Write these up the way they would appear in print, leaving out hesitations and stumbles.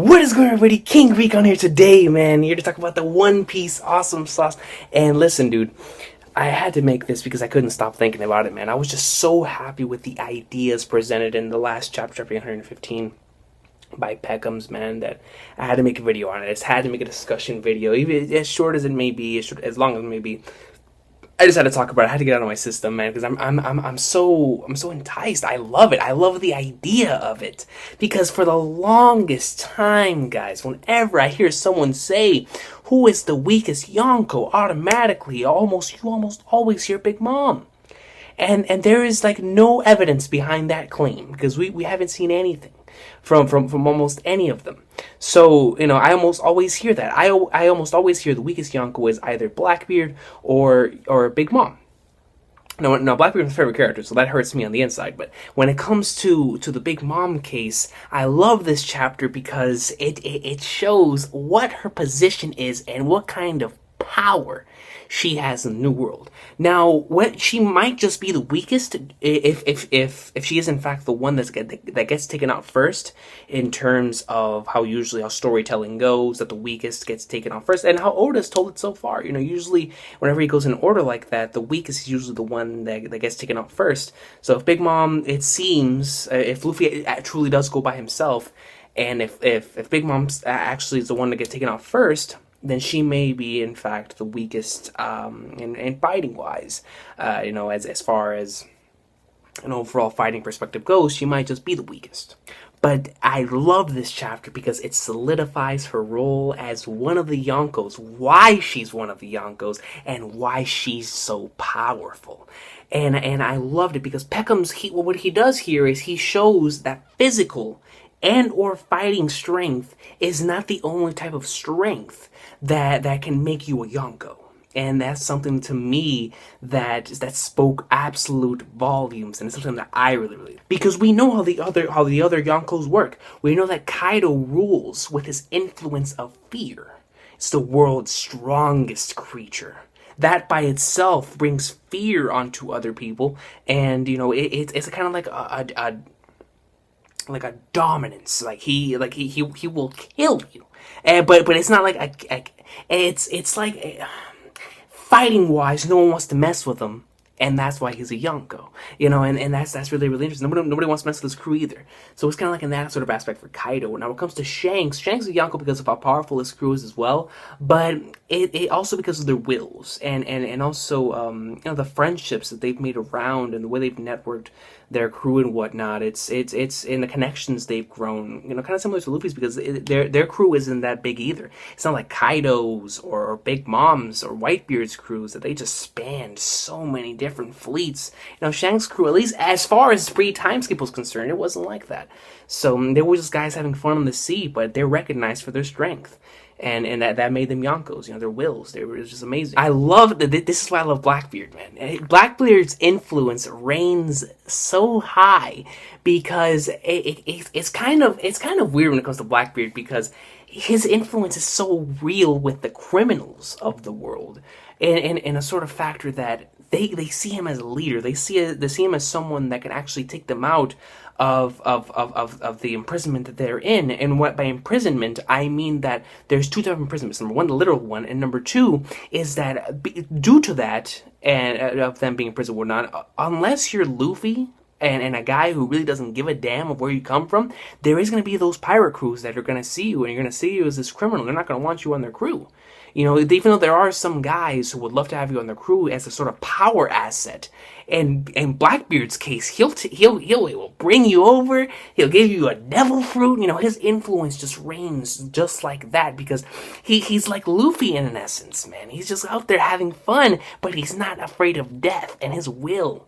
What is going on, everybody? King Greek on here today, man. Here to talk about the One Piece awesome sauce. And listen, dude, I had to make this because I couldn't stop thinking about it, man. I was just so happy with the ideas presented in the last chapter 115 by Peckham's, man, that I had to make a video on it. I just had to make a discussion video, even as short as it may be, as long as it may be. I just had to talk about it. I had to get it out of my system, man, because I'm so enticed. I love it. I love the idea of it. Because for the longest time, guys, whenever I hear someone say who is the weakest Yonkou, automatically you almost always hear Big Mom. And there is like no evidence behind that claim, because we haven't seen anything from almost any of them. So, you know, I almost always hear that. I almost always hear the weakest Yonkou is either Blackbeard or Big Mom. No, Blackbeard's my favorite character, so that hurts me on the inside. But when it comes to the Big Mom case, I love this chapter because it shows what her position is and what kind of power she has in the New World. Now, what she might just be the weakest if she is in fact the one that gets taken out first, in terms of how storytelling goes, that the weakest gets taken out first, and how Oda's told it so far. You know, usually whenever he goes in order like that, the weakest is usually the one that gets taken out first. So if Big Mom, it seems, if Luffy truly does go by himself, and if Big Mom actually is the one that gets taken out first, then she may be, in fact, the weakest in fighting-wise. You know, as far as an overall fighting perspective goes, she might just be the weakest. But I love this chapter because it solidifies her role as one of the Yonkous, why she's one of the Yonkous, and why she's so powerful. And I loved it because Peckham's, what he does here is he shows that physical and or fighting strength is not the only type of strength that can make you a Yonkou. And that's something to me that spoke absolute volumes, and it's something that I really because we know how the other Yonkous work. We know that Kaido rules with his influence of fear. It's the world's strongest creature. That by itself brings fear onto other people, and you know it's kind of like a dominance. Like he will kill you, but it's not like it's like fighting wise, no one wants to mess with him, and that's why he's a Yonkou, you know, and that's really interesting. Nobody wants to mess with his crew either. So it's kind of like in that sort of aspect for Kaido. Now, when it comes to Shanks is a Yonkou because of how powerful his crew is as well, but it also because of their wills and also you know, the friendships that they've made around and the way they've networked their crew and whatnot. It's in the connections they've grown, you know, kind of similar to Luffy's, because their crew isn't that big either. It's not like Kaido's or Big Mom's or Whitebeard's crews that they just spanned so many different fleets. You know, Shanks' crew, at least as far as pre-timeskip was concerned, it wasn't like that. So they were just guys having fun on the sea, but they're recognized for their strength. And that made them Yonkous, you know, their wills. It was just amazing. I love this is why I love Blackbeard, man. Blackbeard's influence reigns so high because it's kind of weird when it comes to Blackbeard, because his influence is so real with the criminals of the world, and a sort of factor that they see him as a leader. They see him as someone that can actually take them out of the imprisonment that they're in. And what by imprisonment I mean that there's two types of imprisonments. Number one, the literal one, and number two is that due to that and of them being in prison or not, unless you're Luffy and a guy who really doesn't give a damn of where you come from, there is going to be those pirate crews that are going to see you, and you're going to see you as this criminal. They're not going to want you on their crew. You know, even though there are some guys who would love to have you on their crew as a sort of power asset, and in Blackbeard's case, he'll bring you over. He'll give you a devil fruit. You know, his influence just reigns just like that, because he's like Luffy in an essence, man. He's just out there having fun, but he's not afraid of death, and his will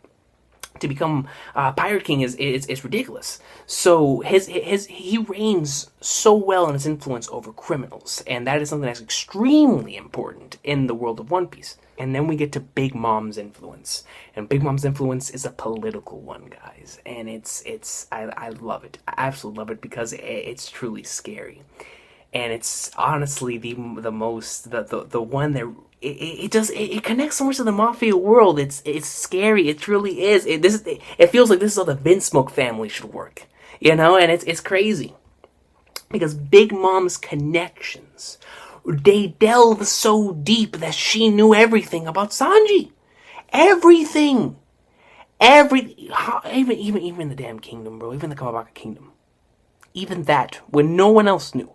to become Pirate King is ridiculous. So he reigns so well in his influence over criminals, and that is something that's extremely important in the world of One Piece. And then we get to Big Mom's influence, and Big Mom's influence is a political one, guys, and I love it. I absolutely love it because it's truly scary, and it's honestly the one that it connects so much to the mafia world. It's scary. It truly is. It feels like this is how the Vinsmoke family should work, you know, and it's crazy. Because Big Mom's connections, they delve so deep that she knew everything about Sanji. Everything. Even the damn kingdom, bro. Even the Kamabaka kingdom. Even that, when no one else knew.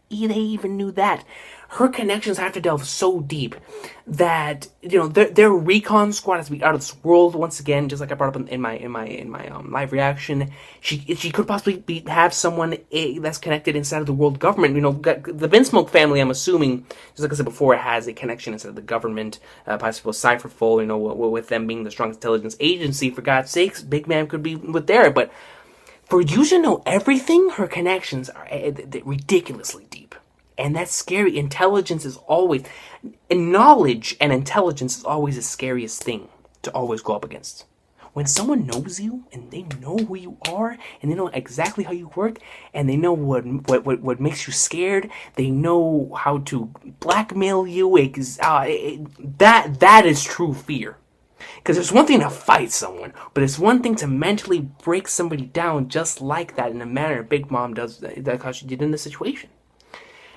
They even knew that. Her connections have to delve so deep that, you know, their recon squad has to be out of this world once again. Just like I brought up in my live reaction, she could possibly have someone that's connected inside of the world government. You know, the Vinsmoke family, I'm assuming, just like I said before, has a connection inside of the government. Possibly Cypherful, you know, with them being the strongest intelligence agency. For God's sakes, Big Man could be with there, but for you to know everything, her connections are ridiculously deep. And that's scary. Intelligence is always... Knowledge and intelligence is always the scariest thing to always go up against. When someone knows you, and they know who you are, and they know exactly how you work, and they know what makes you scared, they know how to blackmail you, that is true fear. Because there's one thing to fight someone, but it's one thing to mentally break somebody down just like that in a manner Big Mom does, that how she did in this situation.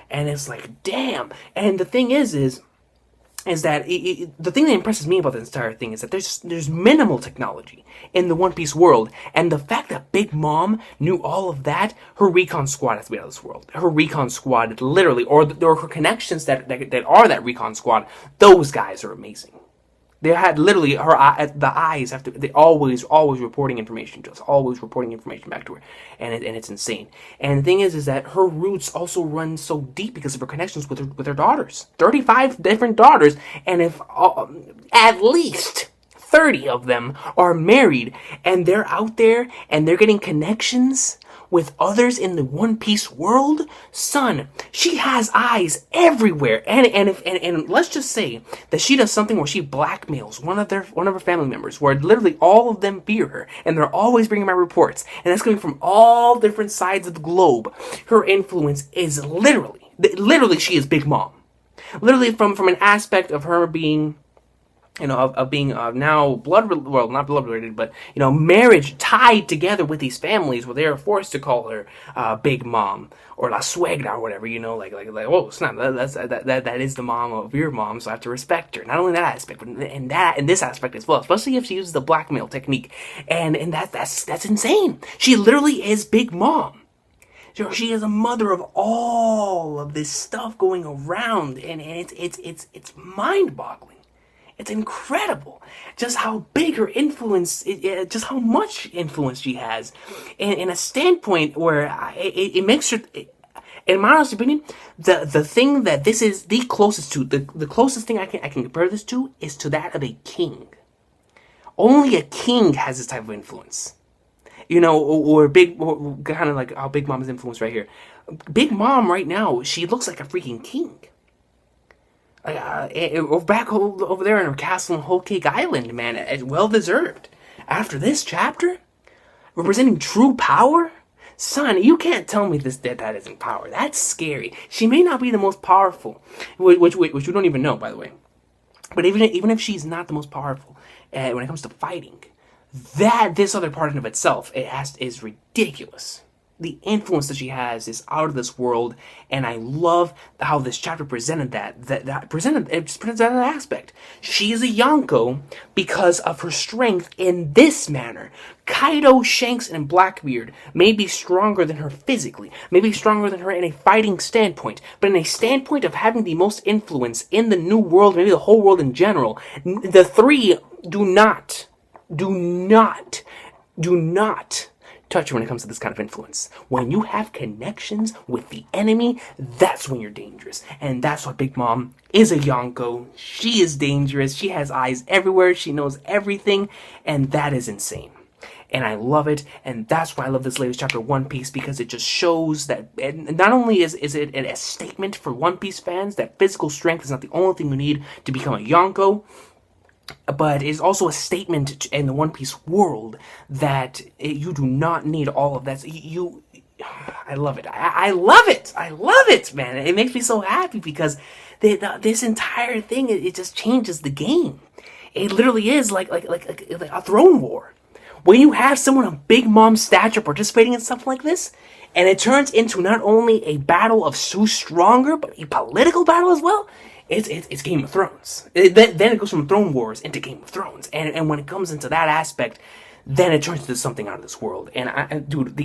And it's like, damn. And the thing is that the thing that impresses me about this entire thing is that there's minimal technology in the One Piece world, and the fact that Big Mom knew all of that, her recon squad has to be out of this world. Her recon squad, literally, or her connections that are that recon squad, those guys are amazing. They had literally the eyes have to. They always reporting information to us, always reporting information back to her, and it's insane. And the thing is that her roots also run so deep because of her connections with her daughters. 35 different daughters, and if at least 30 of them are married, and they're out there and they're getting connections with others in the One Piece world, son, she has eyes everywhere. And let's just say that she does something where she blackmails one of her family members, where literally all of them fear her, and they're always bringing my reports, and that's coming from all different sides of the globe. Her influence is literally she is Big Mom. Literally from an aspect of her being, you know, of being now not blood related, but, you know, marriage tied together with these families, where they are forced to call her Big Mom or La Suegra or whatever, you know, like oh snap, that is the mom of your mom, so I have to respect her. Not only that aspect, but in this aspect as well, especially if she uses the blackmail technique, and that's insane. She literally is Big Mom. She is a mother of all of this stuff going around, and it's mind-boggling. It's incredible just how big her influence, just how much influence she has, in a standpoint where it makes her, in my honest opinion, the thing that this is the closest to, the closest thing I can compare this to is to that of a king. Only a king has this type of influence. You know, or kind of like how Big Mom is influenced right here. Big Mom right now, she looks like a freaking king. Back over there in her castle on Whole Cake Island, man, it's well deserved. After this chapter, representing true power, son, you can't tell me that isn't power. That's scary. She may not be the most powerful, which we don't even know, by the way. But even if she's not the most powerful, when it comes to fighting, this other part in of itself, is ridiculous. The influence that she has is out of this world, and I love how this chapter presented presented that aspect. She is a Yonkou because of her strength in this manner. Kaido, Shanks, and Blackbeard may be stronger than her physically, may be stronger than her in a fighting standpoint, but in a standpoint of having the most influence in the new world, maybe the whole world in general, the three do not touch when it comes to this kind of influence. When you have connections with the enemy, that's when you're dangerous. And that's why Big Mom is a Yonkou. She is dangerous. She has eyes everywhere. She knows everything. And that is insane. And I love it. And that's why I love this latest chapter of One Piece, because it just shows that, and not only is it a statement for One Piece fans that physical strength is not the only thing you need to become a Yonkou, but it's also a statement in the One Piece world that you do not need all of that. I love it. I love it. I love it, man. It makes me so happy because this entire thing, it just changes the game. It literally is like a throne war, when you have someone of Big Mom's stature participating in something like this, and it turns into not only a battle of who's stronger, but a political battle as well, it's Game of Thrones. Then it goes from Throne Wars into Game of Thrones. And when it comes into that aspect, then it turns into something out of this world. And dude,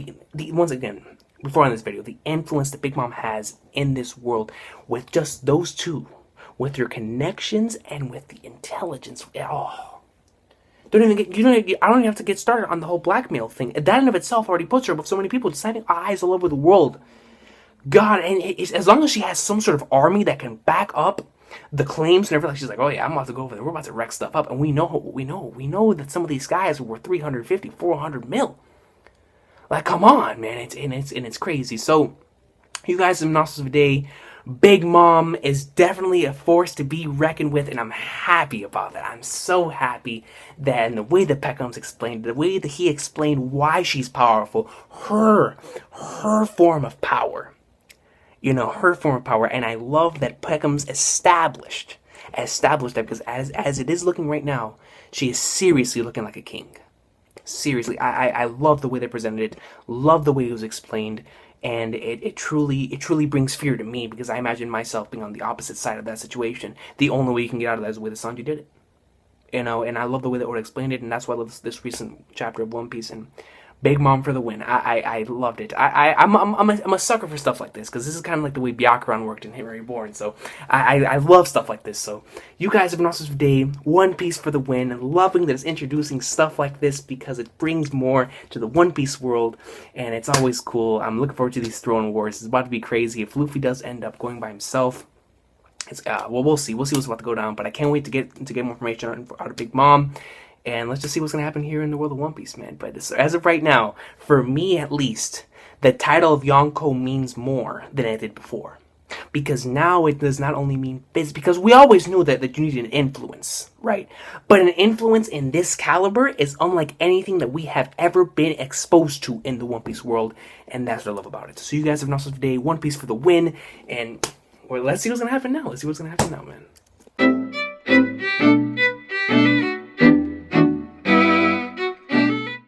once again, before I end this video, the influence that Big Mom has in this world with just those two, with your connections and with the intelligence, oh, I don't even have to get started on the whole blackmail thing. That in of itself already puts her above so many people, deciding eyes all over the world. God, and as long as she has some sort of army that can back up the claims and everything, she's like, oh yeah, I'm about to go over there. We're about to wreck stuff up. And we know that some of these guys were 350, 400 mil. Like, come on, man. It's crazy. So, you guys, some Nostals of the day. Big Mom is definitely a force to be reckoned with, and I'm happy about that. I'm so happy that in the way that Peckham's explained, the way that he explained why she's powerful, her form of power. You know, her form of power. And I love that Peckham's established that, because as it is looking right now, she is seriously looking like a king. Seriously, I love the way they presented it, love the way it was explained, and it truly brings fear to me, because I imagine myself being on the opposite side of that situation. The only way you can get out of that is the way the Sanji did it. You know, and I love the way that Oda explained it, and that's why I love this recent chapter of One Piece, and Big Mom for the win. I loved it. I'm a sucker for stuff like this, because this is kind of like the way Byakuran worked in Hit Reborn. So I love stuff like this. So you guys have an awesome day. One Piece for the win. Loving that it's introducing stuff like this, because it brings more to the One Piece world, and it's always cool. I'm looking forward to these throne wars. It's about to be crazy. If Luffy does end up going by himself, it's well, we'll see. We'll see what's about to go down. But I can't wait to get more information out of Big Mom. And let's just see what's going to happen here in the world of One Piece, man. But as of right now, for me at least, the title of Yonkou means more than it did before. Because now it does not only mean biz, because we always knew that you need an influence, right? But an influence in this caliber is unlike anything that we have ever been exposed to in the One Piece world. And that's what I love about it. So you guys have an awesome day. One Piece for the win. And well, let's see what's going to happen now. Let's see what's going to happen now, man.